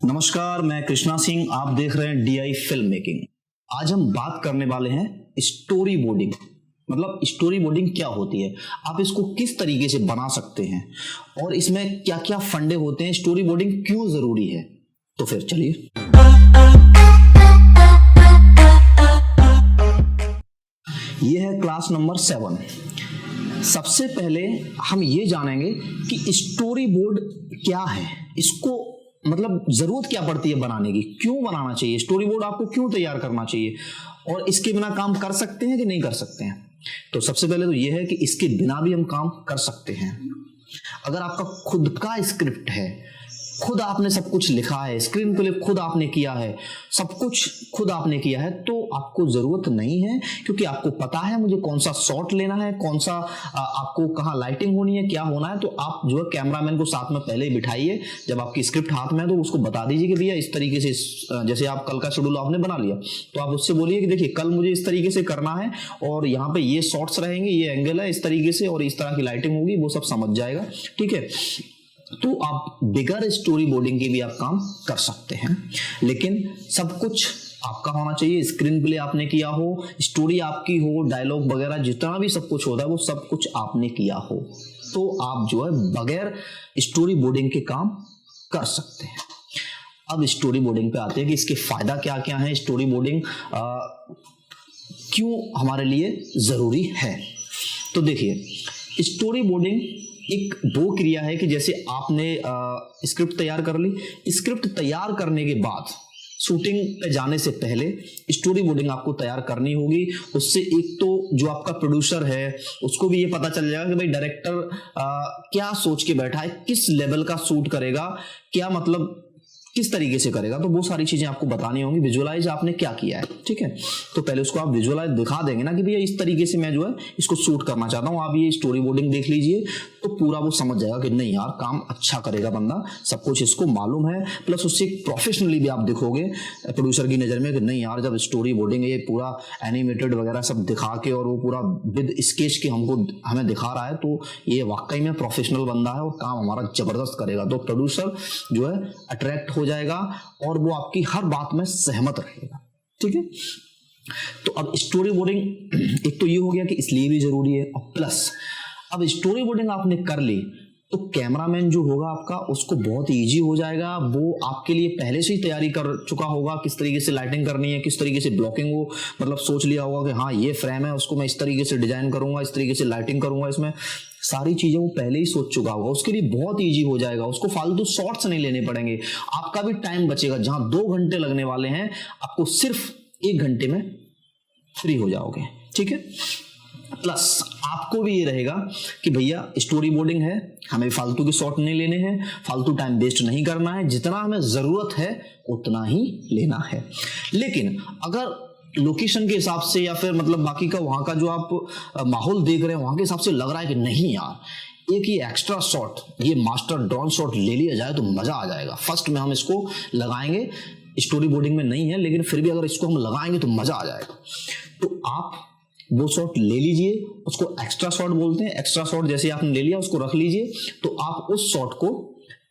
नमस्कार, मैं कृष्णा सिंह। आप देख रहे हैं DI फिल्म मेकिंग। आज हम बात करने वाले हैं स्टोरी बोर्डिंग। मतलब स्टोरी बोर्डिंग क्या होती है, आप इसको किस तरीके से बना सकते हैं और इसमें क्या क्या फंडे होते हैं, स्टोरी बोर्डिंग क्यों जरूरी है। तो फिर चलिए। यह है क्लास नंबर 7। सबसे पहले हम ये जानेंगे कि स्टोरी बोर्ड क्या है, इसको मतलब जरूरत क्या पड़ती है बनाने की, क्यों बनाना चाहिए, स्टोरी बोर्ड आपको क्यों तैयार करना चाहिए और इसके बिना काम कर सकते हैं कि नहीं कर सकते हैं। तो सबसे पहले तो यह है कि इसके बिना भी हम काम कर सकते हैं। अगर आपका खुद का स्क्रिप्ट है, खुद आपने सब कुछ लिखा है, स्क्रीन प्ले खुद आपने किया है, सब कुछ खुद आपने किया है, तो आपको जरूरत नहीं है, क्योंकि आपको पता है मुझे कौन सा शॉट लेना है, कौन सा आपको कहाँ लाइटिंग होनी है, क्या होना है। तो आप जो है कैमरामैन को साथ में पहले ही बिठाइए। जब आपकी स्क्रिप्ट हाथ में है तो उसको बता दीजिए कि भैया इस तरीके से, जैसे आप कल का शेड्यूल आपने बना लिया तो आप उससे बोलिए कि देखिए कल मुझे इस तरीके से करना है और यहाँ पे ये शॉट्स रहेंगे, ये एंगल है इस तरीके से और इस तरह की लाइटिंग होगी, वो सब समझ जाएगा। ठीक है, तो आप बिगर स्टोरी बोर्डिंग की भी आप काम कर सकते हैं, लेकिन सब कुछ आपका होना चाहिए। स्क्रीन प्ले आपने किया हो, स्टोरी आपकी हो, डायलॉग वगैरह जितना भी सब कुछ होता है वो सब कुछ आपने किया हो, तो आप जो है बगैर स्टोरी बोर्डिंग के काम कर सकते हैं। अब स्टोरी बोर्डिंग पे आते हैं कि इसके फायदा क्या क्या है, स्टोरी बोर्डिंग क्यों हमारे लिए जरूरी है। तो देखिए, स्टोरी बोर्डिंग एक वो क्रिया है कि जैसे आपने स्क्रिप्ट तैयार कर ली, स्क्रिप्ट तैयार करने के बाद शूटिंग पे जाने से पहले स्टोरी बोर्डिंग आपको तैयार करनी होगी। उससे एक तो जो आपका प्रोड्यूसर है उसको भी ये पता चल जाएगा कि भाई डायरेक्टर क्या सोच के बैठा है, किस लेवल का शूट करेगा, क्या मतलब किस तरीके से करेगा, तो वो सारी चीजें आपको बतानी होंगी। विजुअलाइज आपने क्या किया है, ठीक है, तो पहले उसको आप विजुअलाइज दिखा देंगे ना कि भैया इस तरीके से मैं जो है इसको शूट करना चाहता हूं, आप ये स्टोरी बोर्डिंग देख लीजिए, तो पूरा वो समझ जाएगा कि नहीं यार काम अच्छा करेगा बंदा, सब कुछ इसको मालूम है। प्लस उससे प्रोफेशनली भी आप दिखोगे प्रोड्यूसर की नजर में कि नहीं यार, जब स्टोरी बोर्डिंग ये पूरा एनिमेटेड वगैरह सब दिखा के और वो पूरा विद स्केच के हमें दिखा रहा है, तो ये वाकई में प्रोफेशनल बंदा है और काम हमारा जबरदस्त करेगा। तो प्रोड्यूसर जो है अट्रैक्ट हो जाएगा और वो आपकी हर बात में सहमत रहेगा। ठीक है, तो अब स्टोरी बोर्डिंग एक तो ये हो गया कि इसलिए भी जरूरी है, और प्लस अब स्टोरी बोर्डिंग आपने कर ली तो कैमरामैन जो होगा आपका उसको बहुत इजी हो जाएगा। वो आपके लिए पहले से ही तैयारी कर चुका होगा, किस तरीके से लाइटिंग करनी है, किस तरीके से ब्लॉकिंग, वो मतलब सोच लिया होगा कि हाँ ये फ्रेम है, उसको मैं इस तरीके से डिजाइन करूंगा, इस तरीके से लाइटिंग करूंगा, इसमें सारी चीजें वो पहले ही सोच चुका होगा। उसके लिए बहुत इजी हो जाएगा, उसको फालतू शॉट्स नहीं लेने पड़ेंगे, आपका भी टाइम बचेगा। जहां 2 घंटे लगने वाले हैं आपको सिर्फ 1 घंटे में फ्री हो जाओगे। ठीक है, प्लस आपको भी ये रहेगा कि भैया स्टोरी बोर्डिंग है, हमें फालतू के शॉट नहीं लेने हैं, फालतू टाइम वेस्ट नहीं करना है, जितना हमें जरूरत है उतना ही लेना है। लेकिन अगर लोकेशन के हिसाब से या फिर मतलब बाकी का वहां का जो आप माहौल देख रहे हैं वहां के हिसाब से लग रहा है कि नहीं यार एक ही एक्स्ट्रा शॉट, ये मास्टर ड्रोन शॉट ले लिया जाए तो मजा आ जाएगा, फर्स्ट में हम इसको लगाएंगे, स्टोरी बोर्डिंग में नहीं है लेकिन फिर भी अगर इसको हम लगाएंगे तो मजा आ जाएगा, तो आप वो शॉट ले लीजिए, उसको एक्स्ट्रा शॉट बोलते हैं। एक्स्ट्रा शॉट जैसे आपने ले लिया उसको रख लीजिए, तो आप उस शॉट को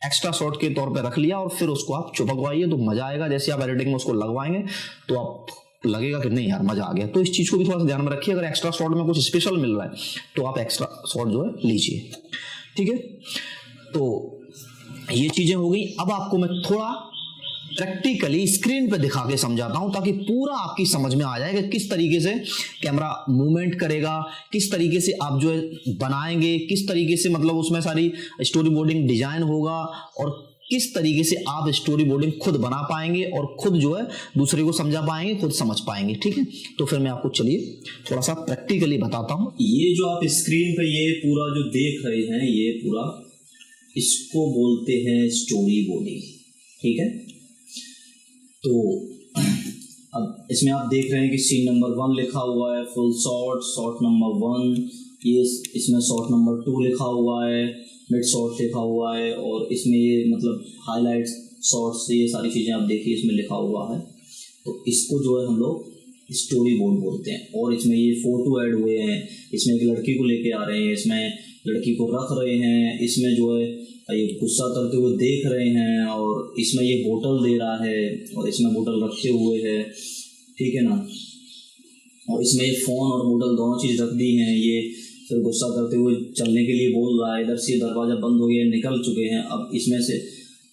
एक्स्ट्रा शॉट के तौर पे रख लिया और फिर उसको आप चिपकवाइए तो मजा आएगा। जैसे आप एडिटिंग में उसको लगवाएंगे तो आप लगेगा कि नहीं यार मजा आ गया। तो इस चीज को भी थोड़ा सा ध्यान में रखिए, अगर एक्स्ट्रा शॉट में कुछ स्पेशल मिल रहा है तो आप एक्स्ट्रा शॉट जो है लीजिए। ठीक है, तो ये चीजें हो गई। अब आपको मैं थोड़ा प्रैक्टिकली स्क्रीन पे दिखा के समझाता हूं ताकि पूरा आपकी समझ में आ जाए कि किस तरीके से कैमरा मूवमेंट करेगा, किस तरीके से आप जो है बनाएंगे, किस तरीके से मतलब उसमें सारी स्टोरी बोर्डिंग डिजाइन होगा और किस तरीके से आप स्टोरी बोर्डिंग खुद बना पाएंगे और खुद जो है दूसरे को समझा पाएंगे, खुद समझ पाएंगे। ठीक है, तो फिर मैं आपको चलिए थोड़ा सा प्रैक्टिकली बताता हूं। ये जो आप स्क्रीन पे ये पूरा जो देख रहे हैं ये पूरा इसको बोलते हैं स्टोरी बोर्डिंग। ठीक है, तो अब इसमें आप देख रहे हैं कि सीन नंबर 1 लिखा हुआ है, फुल शॉट, शॉट नंबर 1, ये इसमें शॉट नंबर 2 लिखा हुआ है, मिड शॉट लिखा हुआ है और इसमें ये मतलब हाईलाइट्स शॉट्स, ये सारी चीज़ें आप देखिए इसमें लिखा हुआ है। तो इसको जो है हम लोग स्टोरी बोर्ड बोलते हैं। और इसमें ये फोटो ऐड हुए हैं, इसमें एक लड़की को लेके आ रहे हैं, इसमें लड़की को रख रहे हैं, इसमें जो है ये गुस्सा करते हुए देख रहे हैं और इसमें ये बोतल दे रहा है और इसमें बोतल रखे हुए है, ठीक है ना, और इसमें ये फ़ोन और बोतल दोनों चीज़ रख दी हैं। ये फिर गुस्सा करते हुए चलने के लिए बोल रहा है, इधर से दरवाज़ा बंद हो गया, निकल चुके हैं। अब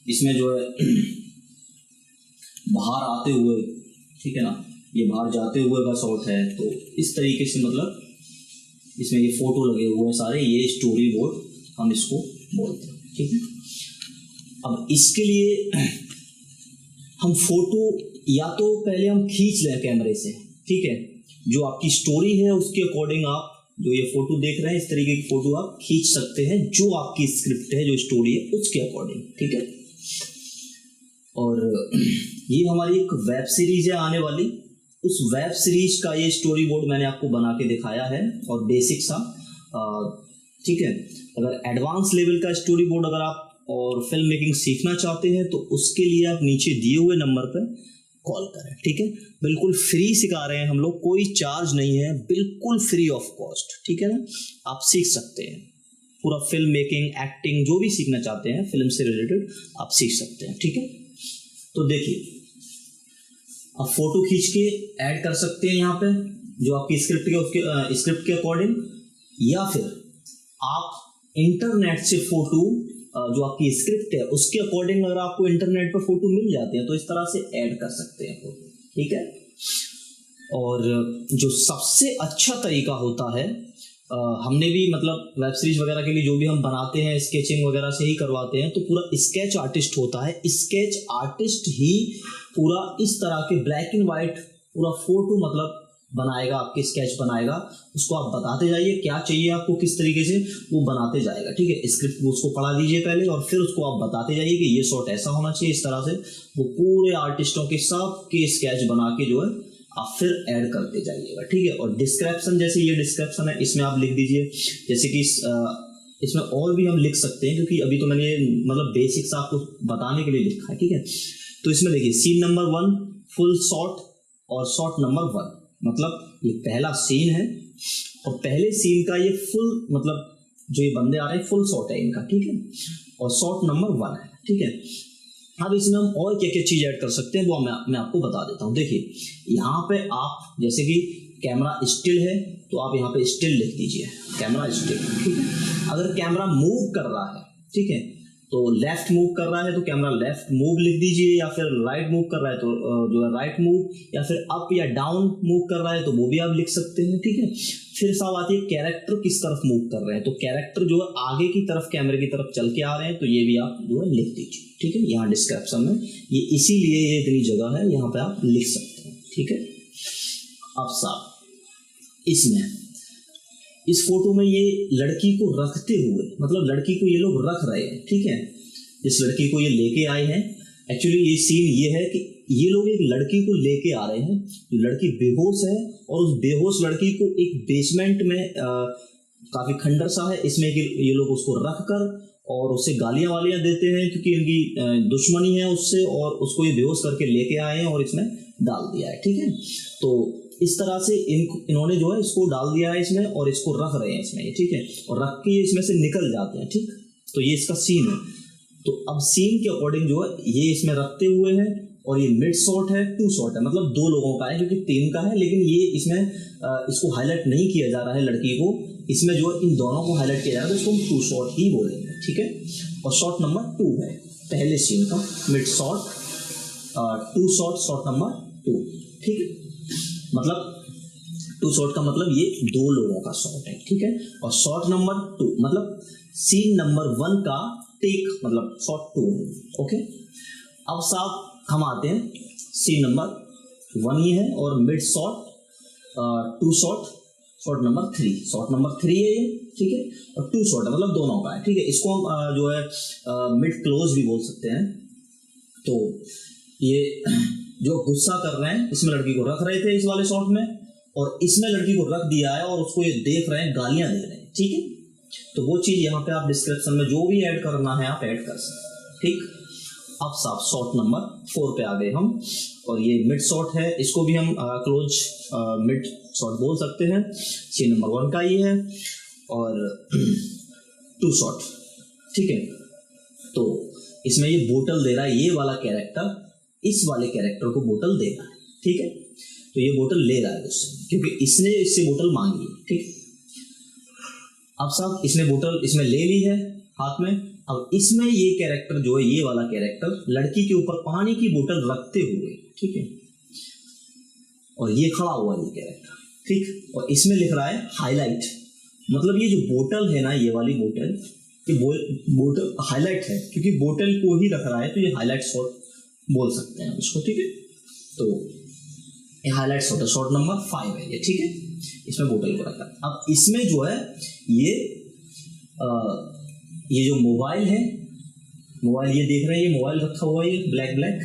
इसमें जो है बाहर आते हुए, ठीक है ना, ये बाहर जाते हुए का शॉट है। तो इस तरीके से मतलब इसमें ये फ़ोटो लगे हुए हैं सारे, ये स्टोरी बोर्ड हम इसको बोलते हैं, ठीक है। अब इसके लिए हम फोटो या तो पहले हम खींच लें कैमरे से, ठीक है, जो आपकी स्टोरी है उसके अकॉर्डिंग आप जो ये फोटो देख रहे हैं इस तरीके की फोटो आप खींच सकते हैं, जो आपकी स्क्रिप्ट है, जो स्टोरी है उसके अकॉर्डिंग, ठीक है। और ये हमारी एक वेब सीरीज है आने वाली, उस वेब सीरीज का ये स्टोरी बोर्ड मैंने आपको बना के दिखाया है और बेसिक सा, ठीक है। अगर एडवांस लेवल का स्टोरी बोर्ड अगर आप और फिल्म मेकिंग सीखना चाहते हैं तो उसके लिए आप नीचे दिए हुए नंबर पर कॉल करें, ठीक है। बिल्कुल फ्री सिखा रहे हैं हम लोग, कोई चार्ज नहीं है, बिल्कुल फ्री ऑफ कॉस्ट, ठीक है ना। आप सीख सकते हैं पूरा फिल्म मेकिंग, एक्टिंग, जो भी सीखना चाहते हैं फिल्म से रिलेटेड आप सीख सकते हैं, ठीक है। तो देखिए, आप फोटो खींच के ऐड कर सकते हैं यहाँ पे जो आपकी स्क्रिप्ट के अकॉर्डिंग, या फिर आप इंटरनेट से फोटो जो आपकी स्क्रिप्ट है उसके अकॉर्डिंग अगर आपको इंटरनेट पर फोटो मिल जाते हैं तो इस तरह से ऐड कर सकते हैं फोटो, ठीक है। और जो सबसे अच्छा तरीका होता है, हमने भी मतलब वेब सीरीज वगैरह के लिए जो भी हम बनाते हैं स्केचिंग वगैरह से ही करवाते हैं, तो पूरा स्केच आर्टिस्ट होता है, स्केच आर्टिस्ट ही पूरा इस तरह के ब्लैक एंड वाइट पूरा फोटो मतलब बनाएगा, आपके स्केच बनाएगा, उसको आप बताते जाइए क्या चाहिए आपको, किस तरीके से वो बनाते जाएगा, ठीक है। स्क्रिप्ट उसको पढ़ा दीजिए पहले और फिर उसको आप बताते जाइए कि ये शॉट ऐसा होना चाहिए, इस तरह से वो पूरे आर्टिस्टों के सब के स्केच बना के जो है आप फिर ऐड करते जाइएगा, ठीक है। और डिस्क्रिप्शन, जैसे ये डिस्क्रिप्शन है इसमें आप लिख दीजिए, जैसे कि इसमें और भी हम लिख सकते हैं क्योंकि अभी तो मैंने मतलब बेसिक्स आपको बताने के लिए लिखा है, ठीक है। तो इसमें देखिए सीन नंबर 1 फुल शॉट और शॉट नंबर 1, मतलब ये पहला सीन है और पहले सीन का ये फुल मतलब जो ये बंदे आ रहे हैं फुल शॉट है इनका, ठीक है, और शॉट नंबर 1 है, ठीक है। अब इसमें हम और क्या क्या चीज़ ऐड कर सकते हैं वो मैं आपको बता देता हूँ। देखिए यहाँ पे आप जैसे कि कैमरा स्टिल है तो आप यहाँ पे स्टिल लिख दीजिए, कैमरा स्टिल, ठीक है। अगर कैमरा मूव कर रहा है, ठीक है, तो लेफ्ट मूव कर रहा है तो कैमरा लेफ्ट मूव लिख दीजिए, या फिर राइट मूव कर रहा है तो जो है राइट मूव, या फिर अप या डाउन मूव कर रहा है तो वो भी आप लिख सकते हैं, ठीक है। फिर साहब आती है कैरेक्टर किस तरफ मूव कर रहे हैं, तो कैरेक्टर जो है आगे की तरफ कैमरे की तरफ चल के आ रहे हैं तो ये भी आप जो है लिख दीजिए, ठीक है। यहाँ डिस्क्रिप्शन में ये इसीलिए ये इतनी जगह है, यहाँ पे आप लिख सकते हैं, ठीक है। अब साहब इसमें इस फोटो में ये लड़की को रखते हुए मतलब लड़की को ये लोग रख रहे हैं, ठीक है, जिस लड़की को ये लेके आए हैं, एक्चुअली ये सीन ये है कि ये लोग एक लड़की को लेके आ रहे हैं, लड़की बेहोश है और उस बेहोश लड़की को एक बेसमेंट में काफ़ी खंडर सा है, इसमें ये लोग उसको रख कर और उससे गालियाँ वालियाँ देते हैं क्योंकि इनकी दुश्मनी है उससे, और उसको ये बेहोश करके लेके आए हैं और इसमें डाल दिया है, ठीक है। तो इस तरह से इन्होंने जो है इसको डाल दिया है इसमें और इसको रख रहे हैं इसमें, ठीक है, और रख के इसमें से निकल जाते हैं, ठीक। तो ये इसका सीन है। तो अब सीन के अकॉर्डिंग जो है ये इसमें रखते हुए हैं और ये मिड शॉट है, 2 शॉट है, मतलब 2 लोगों का है क्योंकि 3 का है, लेकिन ये इसमें इसको हाईलाइट नहीं किया जा रहा है लड़की को, इसमें जो इन दोनों को हाईलाइट किया जा रहा है, तो इसको हम 2 शॉट ही बोलेंगे, ठीक है। और शॉट नंबर 2 है पहले सीन का mid shot, 2 shot, shot number 2, ठीक है। मतलब 2 शॉट का मतलब ये 2 लोगों का शॉट है, ठीक है। और शॉट नंबर 2 मतलब सीन नंबर 1 का टेक मतलब शॉट 2 है, ओके। अब साहब हम आते हैं सीन नंबर 1 ही है और mid shot 2 shot, shot number 3, shot number 3 है ये, ठीक है, और 2 शॉट है मतलब दोनों का है, ठीक है। इसको हम जो है मिड क्लोज भी बोल सकते हैं। तो ये जो गुस्सा कर रहे हैं इसमें लड़की को रख रहे थे इस वाले शॉट में, और इसमें लड़की को रख दिया है और उसको ये देख रहे हैं, गालियां दे रहे हैं, ठीक है। तो वो चीज़ यहाँ पे आप डिस्क्रिप्शन में जो भी ऐड करना है आप ऐड कर सकते हैं, ठीक। अब साहब शॉट नंबर 4 पे आ गए हम, और ये मिड शॉट है, इसको भी हम क्लोज मिड शॉट बोल सकते हैं, सीन नंबर 1 का ही है, और 2 शॉट, ठीक है। तो इसमें ये बोतल दे रहा है, ये वाला कैरेक्टर इस वाले कैरेक्टर को बोतल दे रहा है, ठीक है। तो ये बोतल ले रहा है उससे, क्योंकि इसने इससे बोतल मांगी है, ठीक। अब साहब इसने बोतल इसमें ले ली है हाथ में। अब इसमें ये कैरेक्टर जो है, ये वाला कैरेक्टर लड़की के ऊपर पानी की बोतल रखते हुए, ठीक है, और ये खड़ा हुआ ये कैरेक्टर, ठीक। और इसमें लिख रहा है हाईलाइट, मतलब ये जो बोतल है ना, ये वाली बोतल, ये बोतल हाईलाइट है, क्योंकि बोतल को ही रख रहा है, तो ये हाईलाइट शॉट बोल सकते हैं इसको, ठीक है। तो ये हाईलाइट शॉट है, शॉट नंबर 5 है ये, ठीक है। इसमें बोतल को रखा है। अब इसमें जो है ये जो मोबाइल है, मोबाइल ये देख रहे हैं, ये मोबाइल रखा हुआ है, ये ब्लैक,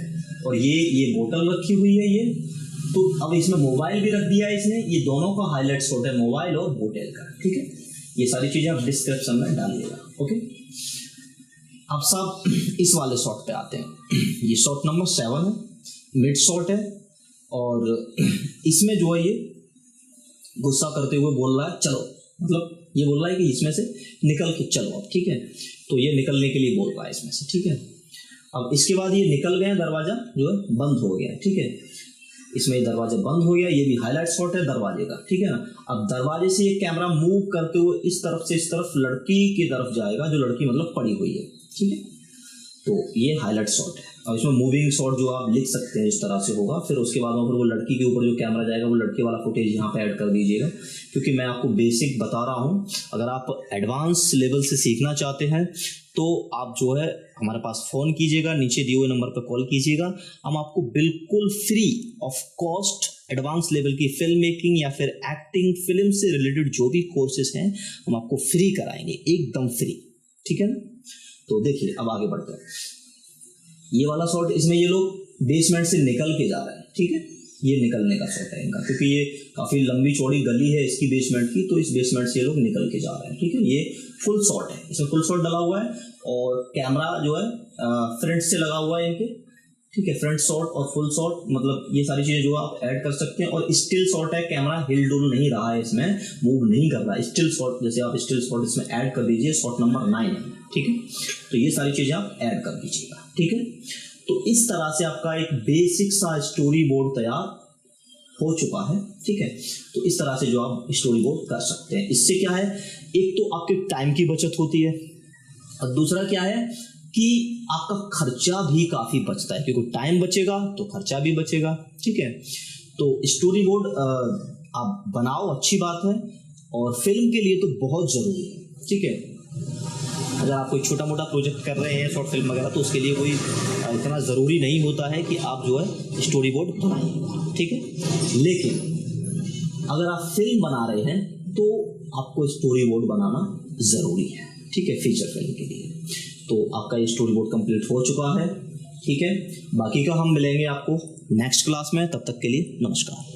और ये बोतल रखी हुई है ये। तो अब इसमें मोबाइल भी रख दिया है इसने, ये दोनों का हाईलाइट शॉट है, मोबाइल और बोतल का, ठीक है। ये सारी चीजें आप डिस्क्रिप्शन में डालिएगा, ओके। अब साहब इस वाले शॉट पे आते हैं। ये शॉट नंबर 7 है, मिड शॉट है, और इसमें जो है ये गुस्सा करते हुए बोल रहा है चलो, मतलब ये बोल रहा है कि इसमें से निकल के चलो, ठीक है। तो ये निकलने के लिए बोल रहा है इसमें से, ठीक है। अब इसके बाद ये निकल गए, दरवाजा जो है बंद हो गया, ठीक है। इसमें दरवाजा बंद हो गया, ये भी हाईलाइट शॉट है दरवाजे का, ठीक है ना। अब दरवाजे से ये कैमरा मूव करते हुए इस तरफ से इस तरफ लड़की की तरफ जाएगा, जो लड़की मतलब पड़ी हुई है, ठीक है। तो ये हाईलाइट शॉट है। अब इसमें मूविंग शॉट जो आप लिख सकते हैं इस तरह से होगा। फिर उसके बाद में फिर वो लड़की के ऊपर जो कैमरा जाएगा, वो लड़के वाला फुटेज यहाँ पे ऐड कर दीजिएगा, क्योंकि मैं आपको बेसिक बता रहा हूँ। अगर आप एडवांस लेवल से सीखना चाहते हैं तो आप जो है हमारे पास फ़ोन कीजिएगा, नीचे दिए हुए नंबर पर कॉल कीजिएगा। हम आपको बिल्कुल free of cost advance level की फिल्म मेकिंग या फिर एक्टिंग, फिल्म से रिलेटेड जो भी कोर्सेज हैं हम आपको फ्री कराएंगे, एकदम फ्री, ठीक है ना। तो देखिए अब आगे बढ़ते हैं। ये वाला शॉट, इसमें ये लोग बेसमेंट से निकल के जा रहे हैं, ठीक है। ये निकलने का शॉट है इनका, क्योंकि ये काफ़ी लंबी चौड़ी गली है इसकी बेसमेंट की, तो इस बेसमेंट से ये लोग निकल के जा रहे हैं, ठीक है। ये फुल शॉट है, इसमें फुल शॉट डला हुआ है, और कैमरा जो है फ्रंट से लगा हुआ है इनके, ठीक है। फ्रंट शॉट और फुल शॉट, मतलब ये सारी चीज़ें जो आप ऐड कर सकते हैं। और स्टिल शॉट है, कैमरा हिल डुल नहीं रहा है, इसमें मूव नहीं कर रहा है, स्टिल शॉट। जैसे आप स्टिल शॉट इसमें ऐड कर दीजिए, शॉट नंबर 9 है, ठीक है। तो ये सारी चीज़ें आप ऐड कर दीजिएगा, ठीक है। तो इस तरह से आपका एक बेसिक सा स्टोरी बोर्ड तैयार हो चुका है, ठीक है। तो इस तरह से जो आप स्टोरी बोर्ड कर सकते हैं। इससे क्या है, एक तो आपके टाइम की बचत होती है, और दूसरा क्या है कि आपका खर्चा भी काफ़ी बचता है, क्योंकि टाइम बचेगा तो खर्चा भी बचेगा, ठीक है। तो स्टोरी बोर्ड आप बनाओ, अच्छी बात है, और फिल्म के लिए तो बहुत ज़रूरी है, ठीक है। अगर आप कोई छोटा मोटा प्रोजेक्ट कर रहे हैं, शॉर्ट फिल्म वगैरह, तो उसके लिए कोई इतना ज़रूरी नहीं होता है कि आप जो है स्टोरी बोर्ड बनाइए, ठीक है। लेकिन अगर आप फिल्म बना रहे हैं तो आपको स्टोरी बोर्ड बनाना ज़रूरी है, ठीक है, फीचर फिल्म के लिए। तो आपका ये स्टोरी बोर्ड कंप्लीट हो चुका है, ठीक है। बाकी का हम मिलेंगे आपको नेक्स्ट क्लास में, तब तक के लिए नमस्कार।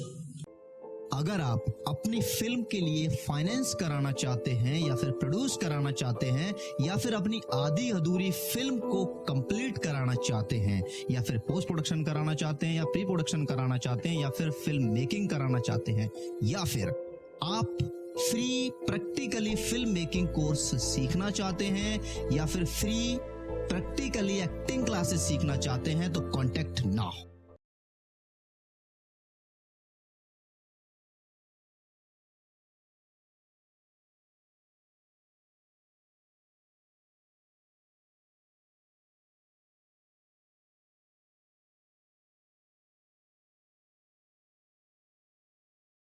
अगर आप अपनी फिल्म के लिए फाइनेंस कराना चाहते हैं, या फिर प्रोड्यूस कराना चाहते हैं, या फिर अपनी आधी अधूरी फिल्म को कंप्लीट कराना चाहते हैं, या फिर पोस्ट प्रोडक्शन कराना चाहते हैं, या प्री प्रोडक्शन कराना चाहते हैं, या फिर फिल्म मेकिंग कराना चाहते हैं, या फिर आप free practically film making course सीखना चाहते हैं, या फिर फ्री प्रैक्टिकली एक्टिंग क्लासेस सीखना चाहते हैं, तो कांटेक्ट नाउ।